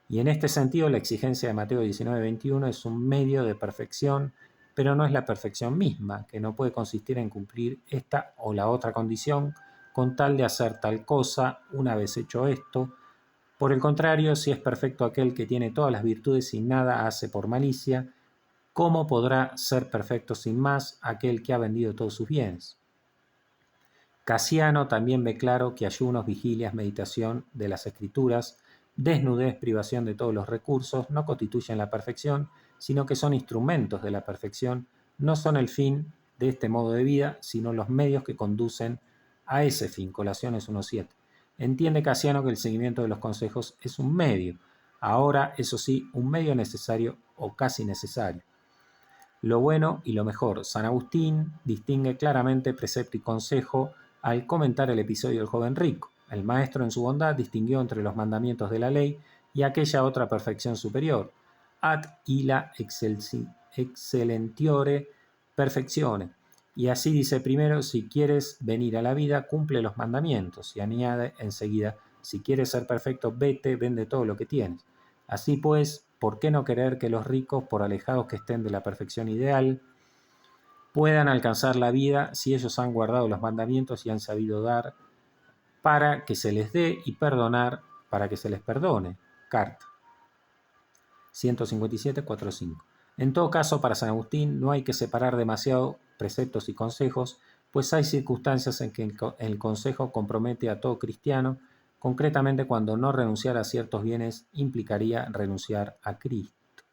Y en este sentido, la exigencia de Mateo 19:21 es un medio de perfección, pero no es la perfección misma, que no puede consistir en cumplir esta o la otra condición con tal de hacer tal cosa una vez hecho esto. Por el contrario, si es perfecto aquel que tiene todas las virtudes y nada hace por malicia, ¿cómo podrá ser perfecto sin más aquel que ha vendido todos sus bienes? Casiano también ve claro que ayunos, vigilias, meditación de las escrituras, desnudez, privación de todos los recursos, no constituyen la perfección, sino que son instrumentos de la perfección, no son el fin de este modo de vida, sino los medios que conducen a ese fin. Colaciones 1:7. Entiende Casiano que el seguimiento de los consejos es un medio, ahora, eso sí, un medio necesario o casi necesario. Lo bueno y lo mejor. San Agustín distingue claramente precepto y consejo al comentar el episodio del joven rico. El maestro en su bondad distinguió entre los mandamientos de la ley y aquella otra perfección superior. Ad illa excellentiore perfectione. Y así dice primero, si quieres venir a la vida, cumple los mandamientos. Y añade enseguida, si quieres ser perfecto, vete, vende todo lo que tienes. Así pues, ¿por qué no querer que los ricos, por alejados que estén de la perfección ideal, puedan alcanzar la vida si ellos han guardado los mandamientos y han sabido dar para que se les dé y perdonar para que se les perdone? Carta 157.4.5. En todo caso, para San Agustín no hay que separar demasiado preceptos y consejos, pues hay circunstancias en que el consejo compromete a todo cristiano, concretamente cuando no renunciar a ciertos bienes implicaría renunciar a Cristo.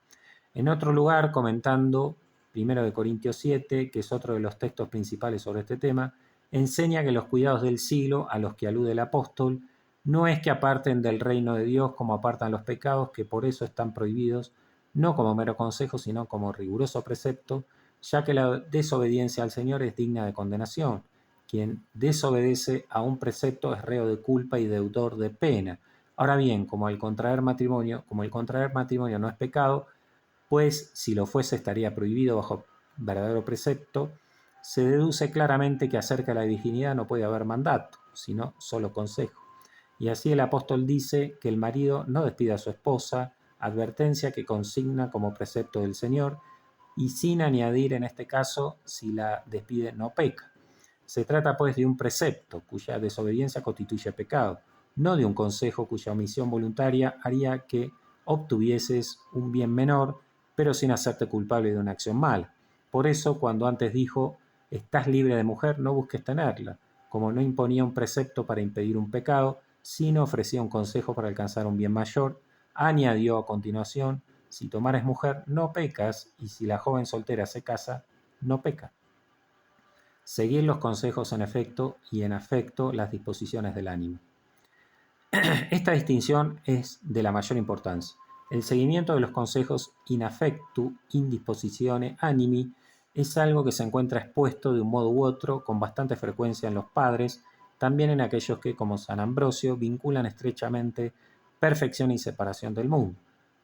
En otro lugar, comentando 1 Corintios 7, que es otro de los textos principales sobre este tema, enseña que los cuidados del siglo a los que alude el apóstol no es que aparten del reino de Dios como apartan los pecados, que por eso están prohibidos, no como mero consejo, sino como riguroso precepto, ya que la desobediencia al Señor es digna de condenación. Quien desobedece a un precepto es reo de culpa y deudor de pena. Ahora bien, como el contraer matrimonio no es pecado, pues si lo fuese estaría prohibido bajo verdadero precepto, se deduce claramente que acerca de la virginidad no puede haber mandato, sino solo consejo. Y así el apóstol dice que el marido no despida a su esposa, advertencia que consigna como precepto del Señor, y sin añadir en este caso, si la despide no peca. Se trata pues de un precepto cuya desobediencia constituye pecado, no de un consejo cuya omisión voluntaria haría que obtuvieses un bien menor, pero sin hacerte culpable de una acción mala. Por eso, cuando antes dijo, estás libre de mujer, no busques tenerla, como no imponía un precepto para impedir un pecado, sino ofrecía un consejo para alcanzar un bien mayor, añadió a continuación, si tomares mujer, no pecas, y si la joven soltera se casa, no peca. Seguir los consejos en efecto y en afecto las disposiciones del ánimo. Esta distinción es de la mayor importancia. El seguimiento de los consejos in affectu, indispositione animi, es algo que se encuentra expuesto de un modo u otro con bastante frecuencia en los padres, también en aquellos que, como San Ambrosio, vinculan estrechamente perfección y separación del mundo.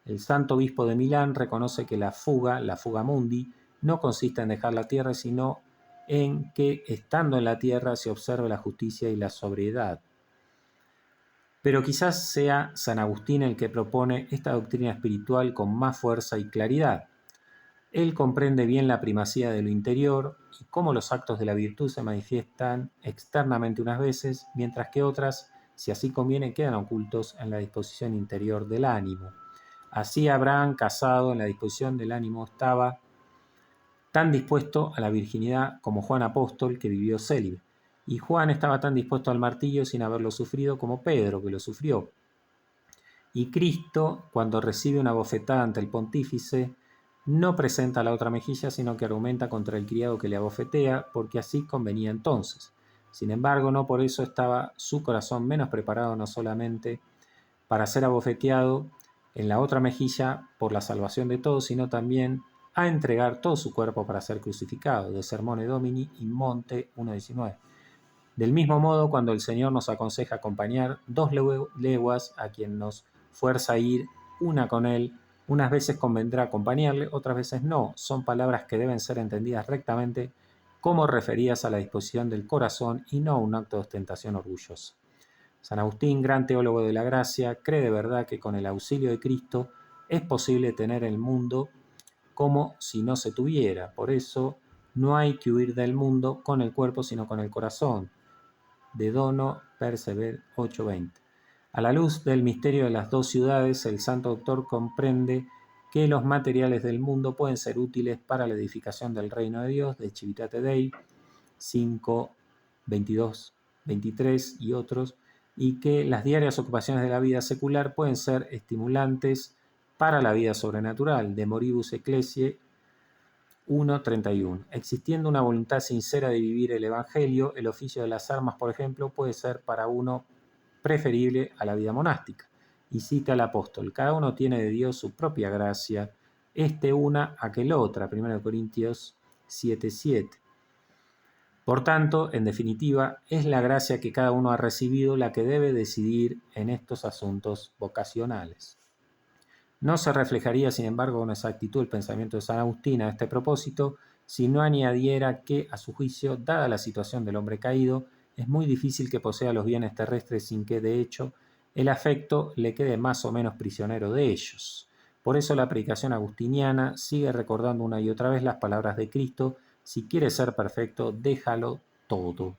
El santo obispo de Milán reconoce que la fuga mundi, no consiste en dejar la tierra, sino en que, estando en la tierra, se observe la justicia y la sobriedad. Pero quizás sea San Agustín el que propone esta doctrina espiritual con más fuerza y claridad. Él comprende bien la primacía de lo interior y cómo los actos de la virtud se manifiestan externamente unas veces, mientras que otras, si así conviene, quedan ocultos en la disposición interior del ánimo. Así Abraham, casado en la disposición del ánimo, estaba tan dispuesto a la virginidad como Juan Apóstol, que vivió célibe. Y Juan estaba tan dispuesto al martillo sin haberlo sufrido como Pedro, que lo sufrió. Y Cristo, cuando recibe una bofetada ante el pontífice, no presenta la otra mejilla, sino que argumenta contra el criado que le abofetea, porque así convenía entonces. Sin embargo, no por eso estaba su corazón menos preparado no solamente para ser abofeteado en la otra mejilla por la salvación de todos, sino también a entregar todo su cuerpo para ser crucificado, de Sermone Domini in Monte 1.19. Del mismo modo, cuando el Señor nos aconseja acompañar 2 leguas a quien nos fuerza a ir una con Él, unas veces convendrá acompañarle, otras veces no. Son palabras que deben ser entendidas rectamente como referidas a la disposición del corazón y no a un acto de ostentación orgullosa. San Agustín, gran teólogo de la gracia, cree de verdad que con el auxilio de Cristo es posible tener el mundo como si no se tuviera. Por eso no hay que huir del mundo con el cuerpo, sino con el corazón. De Dono Perceber 8:20. A la luz del misterio de las dos ciudades, el santo doctor comprende que los materiales del mundo pueden ser útiles para la edificación del reino de Dios, de Civitate Dei 5, 22, 23 y otros, y que las diarias ocupaciones de la vida secular pueden ser estimulantes para la vida sobrenatural, de Moribus Ecclesiae 1:31. Existiendo una voluntad sincera de vivir el Evangelio, el oficio de las armas, por ejemplo, puede ser para uno preferible a la vida monástica. Y cita al apóstol: cada uno tiene de Dios su propia gracia, este una, aquel otra, 1 Corintios 7:7. Por tanto, en definitiva, es la gracia que cada uno ha recibido la que debe decidir en estos asuntos vocacionales. No se reflejaría, sin embargo, con exactitud el pensamiento de San Agustín a este propósito si no añadiera que, a su juicio, dada la situación del hombre caído, es muy difícil que posea los bienes terrestres sin que, de hecho, el afecto le quede más o menos prisionero de ellos. Por eso la predicación agustiniana sigue recordando una y otra vez las palabras de Cristo: si quieres ser perfecto, déjalo todo.